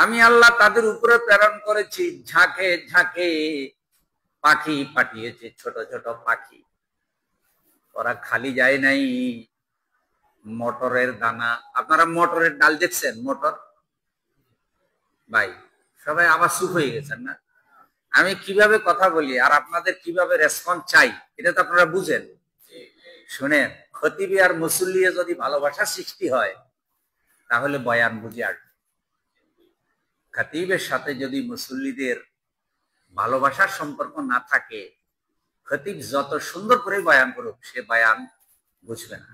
আমি আল্লাহ তাদের উপরে প্রেরণ করেছি ঝাঁকে ঝাঁকে পাখি পাঠিয়েছি, ছোট ছোট পাখি। ওরা খালি যায় নাই মটরের দানা। আপনারা মটরের ডাল দেখছেন? মটর ভাই সবাই আবার চুপ হয়ে গেছেন না? আমি কিভাবে কথা বলি আর আপনাদের কিভাবে রেসপন্স চাই এটা তো আপনারা বুঝেন। শুনেন, খতিবি আর মুসল্লি যদি ভালোবাসা সৃষ্টি হয় তাহলে বয়ান বুঝে আসবে। খতিবের সাথে যদি মুসল্লিদের ভালোবাসার সম্পর্ক না থাকে, খতিব যত সুন্দর করে বয়ান করুক সে বয়ান বুঝবে না।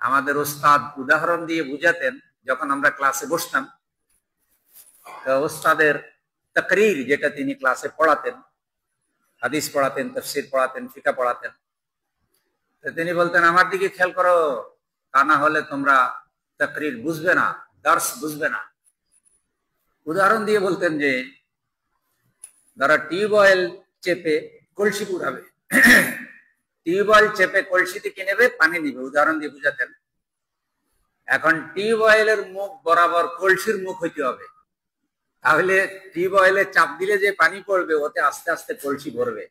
আমাদের ওস্তাদ উদাহরণ দিয়ে বুঝাতেন, যখন আমরা ক্লাসে বসতাম ওস্তাদের তাকরীর যেটা তিনি ক্লাসে পড়াতেন, হাদিস পড়াতেন, তাফসীর পড়াতেন, ফিকহ পড়াতেন, তিনি বলতেন আমার দিকে খেয়াল করো, তা না হলে তোমরা তাকরীর বুঝবে না, দর্স বুঝবে না। উদাহরণ দিয়ে বলতেন যে ধরো টিউবওয়েল চেপে কলসি পুরাবে, টিউবওয়েল চেপে কলসিতে কি নেবে? পানি নিবে। উদাহরণ দিয়ে বুঝাতেন। এখন টিউবওয়েলের মুখ বরাবর কলসির মুখ হইতে হবে, তাহলে টিউবওয়েলে চাপ দিলে যে পানি পড়বে ওতে আস্তে আস্তে কলসি ভরবে।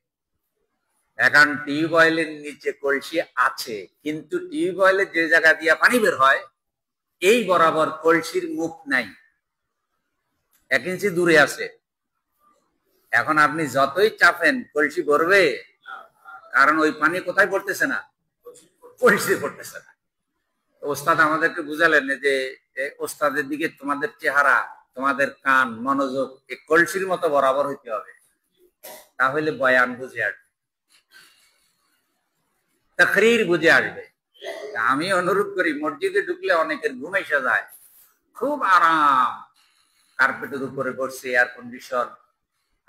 এখন টিউবওয়েলের নিচে কলসি আছে, কিন্তু টিউবওয়েলের যে জায়গা দিয়ে পানি বের হয় এই বরাবর কলসির মুখ নাই, 1 ইঞ্চি দূরে আছে। এখন আপনি যতই চাপেন কলসি ভরবে, কারণ ওই পানি কোথায় পড়তেছে না? কলসি পড়তেছে না। ওস্তাদ আমাদেরকে বুঝালেন যে ওস্তাদের দিকে তোমাদের চেহারা, তোমাদের কান, মনোযোগ এই কলসির মতো বরাবর হইতে হবে, তাহলে বয়ান বুঝে আসবে, তাকরীর বুঝে আসবে। আমি অনুরোধ করি, মসজিদে ঢুকলে অনেকের ঘুম এসে যায়, খুব আরাম, কার্পেটের উপরে বসছে, এয়ার কন্ডিশন,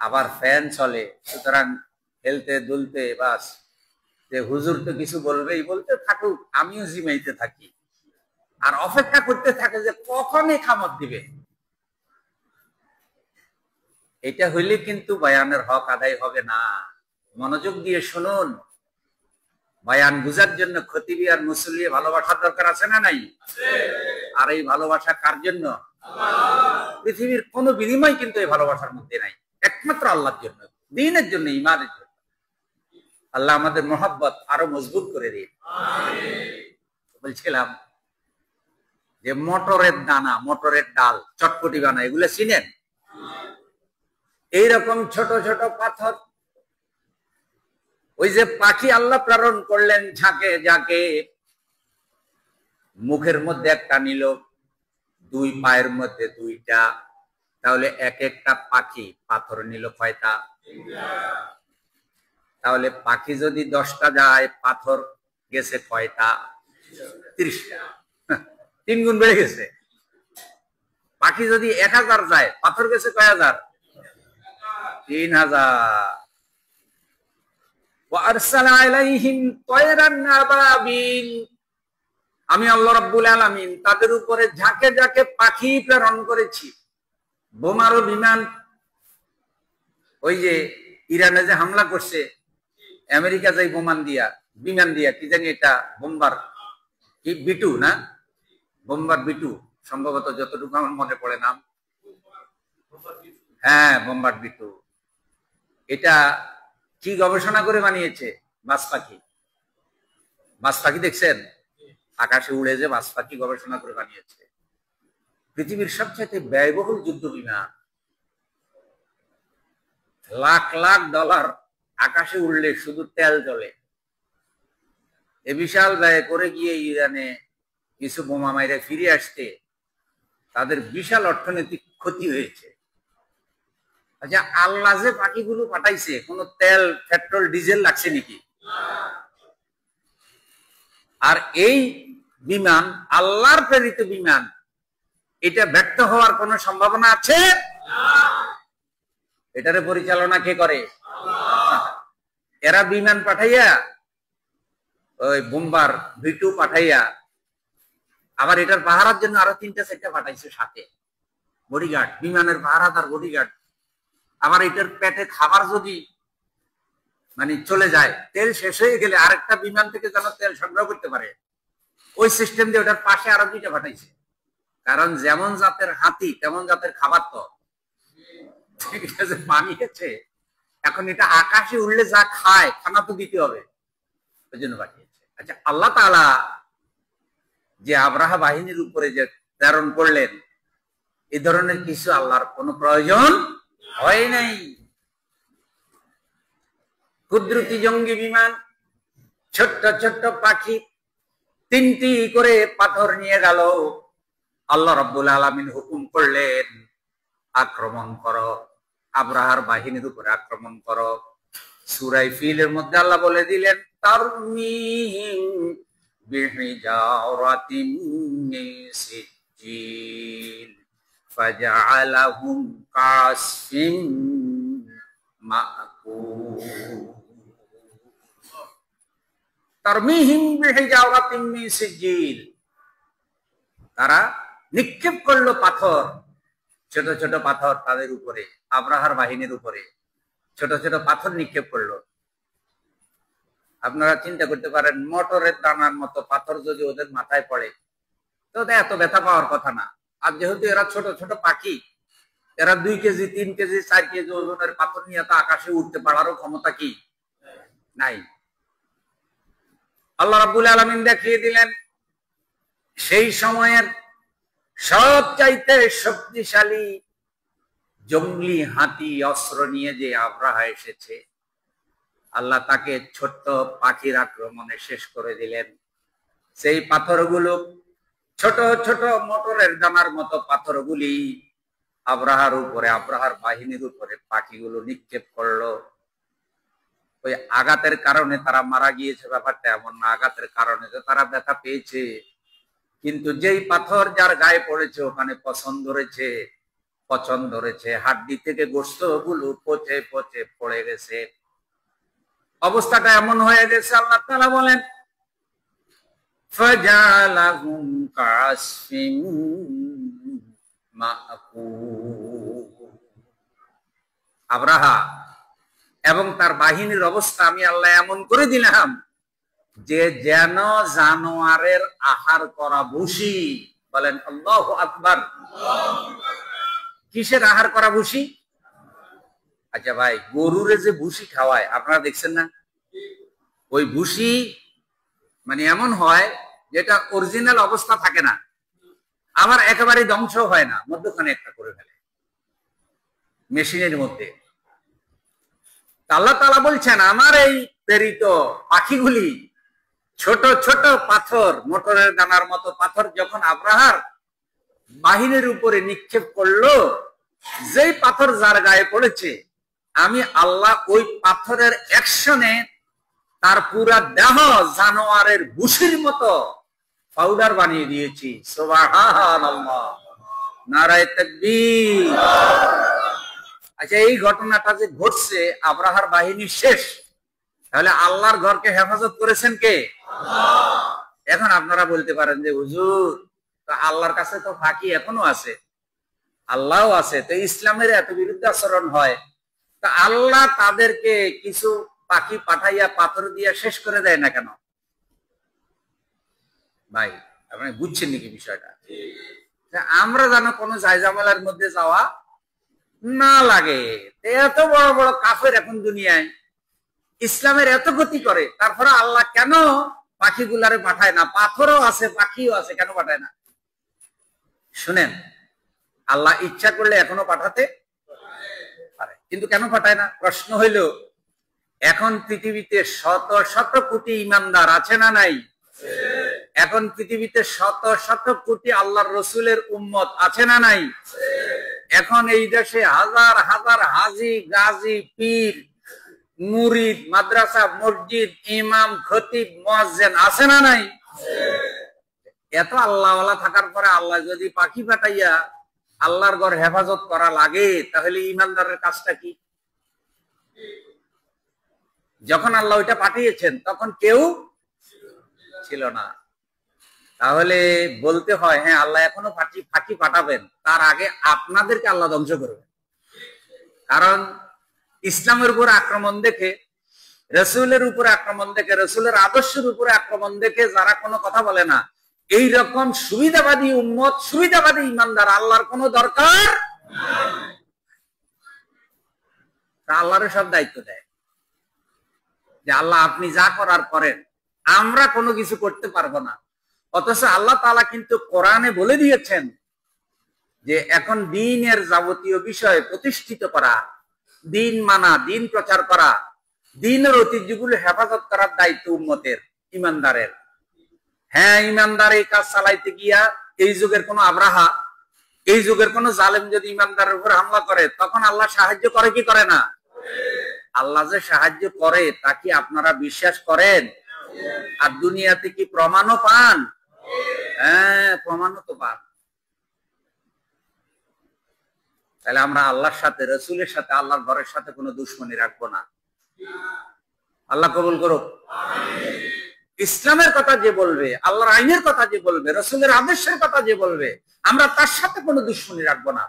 আবার ফ্যান চলে, সুতরাং হেলতে দুলতে বাস, যে হুজুর তো কিছু বলবেই, বলতে থাকুক, আমিও জিমাইতে থাকি আর অপেক্ষা করতে থাকে যে কখন ইকামত দিবে। এটা হইলে কিন্তু বয়ানের হক আদায় হবে না। মনোযোগ দিয়ে শুনুন। বয়ান বুঝার জন্য খতিবি আর মুসল্লি ভালোবাসার দরকার আছে না নাই? আর এই ভালোবাসা কার জন্য? পৃথিবীর কোন বিনিময় কিন্তু এই ভালোবাসার মধ্যে নাই, একমাত্র আল্লাহর জন্য, দ্বীনের জন্য, ঈমানের জন্য। আল্লাহ আমাদের মহব্বত আরো মজবুত করে দিন। বলছিলাম যে মটরের দানা, মটরের ডাল, চটপটি বানা, এগুলো চিনেন? এইরকম ছোট ছোট পাথর, ওই যে পাখি আল্লাহ প্রেরণ করলেন ঝাঁকে ঝাঁকে, মুখের মধ্যে একটা নিল, 2 পায়ের মধ্যে 2টা, তাহলে এক একটা পাখি পাথর নিল কয়টা? তাহলে পাখি যদি 10টা যায়, পাথর গেছে কয়টা? 30টা। 3 গুণ বেড়ে গেছে। পাখি যদি 1000 যায়, পাথর গেছে কয় হাজার? 3000। আমি আল্লাহ রাব্বুল আলামিন তাদের উপরে ঝাঁকে ঝাঁকে পাখি প্রেরণ করেছি, বোমারো বিমান। ওই যে ইরানে যে হামলা করছে আমেরিকা, যাই বিমান দিয়া, কি জানি এটা, বোম্বার কি বিটু না, বোম্বার বিটু সম্ভবত, যতটুকু আমার মনে পড়ে নাম। হ্যাঁ, বোম্বার বিটু। এটা কি গবেষণা করে বানিয়েছে? বাজ পাখি। বাজ পাখি দেখছেন? আকাশে উড়ে যে বাজ পাখি গবেষণা করে বানিয়েছে। পৃথিবীর সবচেয়ে ব্যয়বহুল যুদ্ধ বিমান, লাখ লাখ ডলার, আকাশে উড়লে শুধু তেল জ্বলে। এ বিশাল ব্যয় করে গিয়ে ইরানে কিছু বোমা মাইরে ফিরে আসতে তাদের বিশাল অর্থনৈতিক ক্ষতি হয়েছে। আচ্ছা, আল্লাহ যে পাখিগুলো পাঠাইছে, কোন তেল, পেট্রোল, ডিজেল লাগছে নাকি? আর এই বিমান আল্লাহর প্রেরিত বিমান, এটা ব্যর্থ হওয়ার কোন সম্ভাবনা আছে? এটারে পরিচালনা কে করে? এরা বিমান পাঠাইয়া, ওই বোম্বার বিটু পাঠাইয়া, আবার এটার পাহারার জন্য আরো 3টা-4টা পাঠাইছে সাথে, বডিগার্ড, বিমানের পাহারাদার বডিগার্ড। আবার এটার পেটে খাবার যদি মানে চলে যায়, তেল শেষ হয়ে গেলে আরেকটা বিমান থেকে যেন তেল সংগ্রহ করতে পারে, ওই সিস্টেম দিয়ে ওটার পাশে আরো 2টা পাঠাইছে, কারণ যেমন জাতের হাতি তেমন জাতের খাবার তো, ঠিক আছে, বানিয়েছে। এখন এটা আকাশে উড়লে যা খায় খানা তো দিতে হবে, ওই জন্য পাঠিয়েছে। আচ্ছা, আল্লাহ তাআলা যে আব্রাহা বাহিনীর উপরে যে প্রেরণ করলেন, এই ধরনের কিছু আল্লাহর কোনো প্রয়োজন হয় নাই। কুদরতি জঙ্গি বিমান, ছোট্ট ছোট্ট পাখি 3টি করে পাথর নিয়ে গেল। আল্লাহ রাব্বুল আলামিন হুকুম করলেন, আক্রমণ করো, আব্রাহার বাহিনীর উপরে আক্রমণ করো। সূরা ফিলের মধ্যে আল্লাহ বলে দিলেন, তারমিহিম বিহিজারাতিন মিন সিজিল ফাজআলাহুম কাসফিন মাকুল। তারমিহিম বিহিজারাতিন মিন সিজিল, তারা নিক্ষেপ করলো পাথর, ছোট ছোট পাথর তাদের উপরে, আব্রাহার বাহিনীর উপরে ছোট ছোট পাথর নিক্ষেপ করলো। আপনারা চিন্তা করতে পারেন, মোটরের দানার মতো পাথর যদি ওদের মাথায় পড়ে তো এত ব্যথা পাওয়ার কথা না। আর যেহেতু এরা ছোট ছোট পাখি, এরা 2 কেজি 3 কেজি 4 কেজি ওজনের পাথর নিয়ে তো আকাশে উঠতে পারারও ক্ষমতা কি নাই। আল্লাহ রাব্বুল আলামিন দেখিয়ে দিলেন, সেই সময়ের সবচাইতে শক্তিশালী জঙ্গলি হাতি অস্ত্র নিয়ে যে আব্রাহা এসেছে, আল্লাহ তাকে ছোট্ট পাখির আক্রমণে শেষ করে দিলেন। সেই পাথরগুলো, ছোট ছোট মোটরের দানার মতো পাথরগুলি আব্রাহার উপরে, আব্রাহার বাহিনীর উপরে পাখিগুলো নিক্ষেপ করলো। ওই আঘাতের কারণে তারা মারা গিয়েছে ব্যাপারটা এমন না, আঘাতের কারণে তো তারা ব্যথা পেয়েছে, কিন্তু যেই পাথর যার গায়ে পড়েছে ওখানে পচন ধরেছে, হাড্ডি থেকে গোশত গুলো পচে পচে পড়ে গেছে। অবস্থাটা এমন হয়ে গেছে, আল্লাহ তাআলা বলেন, ফাজালাহুম কাসফিন মাকুল। আব্রাহা এবং তার বাহিনীর অবস্থা আমি আল্লাহ এমন করে দিলাম যে যেন জানোয়ারের আহার করা ভুসি। বলেন আল্লাহু আকবার। কিসের আহার করা ভুসি? আচ্ছা ভাই, গরুরে যে ভুসি খাওয়ায় আপনারা দেখছেন না? ওই ভুসি মানে এমন হয় যেটা অরিজিনাল অবস্থা থাকে না, আবার একেবারে ধ্বংস হয় না, মধ্যখানে একটা করে ফেলে মেশিনের মধ্যে। আল্লাহ তাআলা বলছেন, আমার এই প্রেরিত পাখিগুলি ছোট ছোট পাথর, মোটরের দানার মতো পাথর যখন আব্রাহার বাহিনীর উপরে নিক্ষেপ করলো, যেই পাথর যার গায়ে পড়েছে, আমি আল্লাহ ওই পাথরের অ্যাকশনে তার পুরা দেহ জানোয়ারের ভুসির মতো পাউডার বানিয়ে দিয়েছি। সুবহানাল্লাহ, নারায়ে তাকবীর। আচ্ছা, এই ঘটনাটা যে ঘটছে, আব্রাহার বাহিনী শেষ, তাহলে আল্লাহর ঘরকে হেফাজত করেছেন কে? আল্লাহ। এখন আপনারা বলতে পারেন যে হুজুর, তো আল্লাহর কাছে তো ফাঁকি এখনো আছে, আল্লাহও আছে, তো ইসলামের এত বিরুদ্ধে আচরণ হয়, তো আল্লাহ তাদেরকে কিছু পাখি পাঠাইয়া পাথর দিয়া শেষ করে দেয় না কেন? ভাই, আপনি বুঝছেন নাকি বিষয়টা? আমরা যেন কোনো জায়জামালার মধ্যে যাওয়া না লাগে। এত বড় বড় কাফের এখন দুনিয়ায় ইসলামের এত ক্ষতি করে, তারপরে আল্লাহ কেন পাখিগুলারে পাঠায় না? পাথরও আছে, পাখিও আছে, কেন পাঠায় না? শুনেন, আল্লাহ ইচ্ছা করলে এখনো পাঠাতে পারে, কিন্তু কেন পাঠায় না? প্রশ্ন হইল, এখন পৃথিবীতে শত শত কোটি ইমানদার আছে না নাই? এখন পৃথিবীতে শত শত কোটি আল্লাহর রসুলের উম্মত আছে না নাই? এখন এই দেশে হাজার হাজার হাজি, গাজী, পীর, মুরিদ, মাদ্রাসা, মসজিদ, ইমাম, খতিব, মুয়াজ্জিন আছে না নাই? এত আল্লাহওয়ালা থাকার পরে আল্লাহ যদি পাখি পাঠাইয়া আল্লাহর ঘর হেফাজত করা লাগে, তাহলে ইমানদারের কাজটা কি? যখন আল্লাহ ওইটা পাঠিয়েছেন তখন কেউ ছিল না। তাহলে বলতে হয়, হ্যাঁ, আল্লাহ এখনো পাখি পাঠাবেন, তার আগে আপনাদেরকে আল্লাহ ধ্বংস করবেন। কারণ ইসলামের উপর আক্রমণ দেখে রসুলের উপরে আক্রমণ দেখে, রসুলের আদর্শের উপরে আক্রমণ দেখে যারা কোনো কথা বলে না, এই রকম সুবিধাবাদী উম্মত, সুবিধাবাদী ইমানদার আল্লাহর কোনো দরকার, আল্লাহর সব দায়িত্ব দেয় যে আল্লাহ আপনি যা করার করেন, আমরা কোনো কিছু করতে পারবো না। অথচ আল্লাহ তাআলা কিন্তু কোরআনে বলে দিয়েছেন যে এখন দ্বীনের যাবতীয় বিষয় প্রতিষ্ঠিত করা, দ্বীন মানা, দ্বীন প্রচার করা, দ্বীনের ঐতিহ্যগুলো হেফাজত করার দায়িত্ব উম্মতের, ইমানদারের। হ্যাঁ, ইমানদার এই কাজ চালাইতে গিয়া এই যুগের কোন আব্রাহা, এই যুগের কোন জালেম যদি ইমানদারের উপর হামলা করে, তখন আল্লাহ সাহায্য করে কি করে না? আল্লাহ যে সাহায্য করে তা কি আপনারা বিশ্বাস করেন? আর দুনিয়াতে কি প্রমাণও পান? হ্যাঁ, প্রমাণও তো পান। তাহলে আমরা আল্লাহর সাথে, রসুলের সাথে, আল্লাহর ঘরের সাথে কোনো দুশ্মনী রাখবো না। আল্লাহ কবুল করুক। ইসলামের কথা যে বলবে, আল্লাহর আইনের কথা যে বলবে, রসুলের আদেশের কথা যে বলবে, আমরা তার সাথে কোনো দুশ্মনী রাখবো না।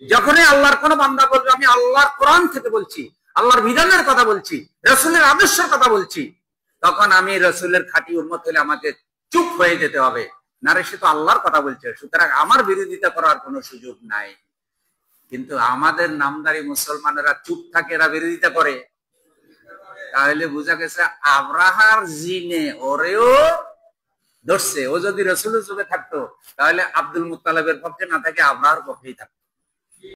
যখনই আল্লাহর কোনো বান্দা বলবে আমি আল্লাহর কোরআন থেকে বলছি, আল্লাহর বিধানের কথা বলছি, রসুলের আদর্শের কথা বলছি, তখন আমি রসুলের খাঁটি উম্মত হলে আমাকে চুপ হয়ে যেতে হবে। না রে, সে তো আল্লাহর কথা বলছে, সুতরাং আমার বিরোধিতা করার কোনো সুযোগ নাই। কিন্তু আমাদের নামদারি মুসলমানেরা চুপ থাকে, এরা বিরোধিতা করে। তাহলে বোঝা গেছে আব্রাহার জিনে ওরেও ধরছে। ও যদি রসুলের যুগে থাকতো তাহলে আব্দুল মুত্তালিবের পক্ষে না থাকে আব্রাহার পক্ষেই থাকতো।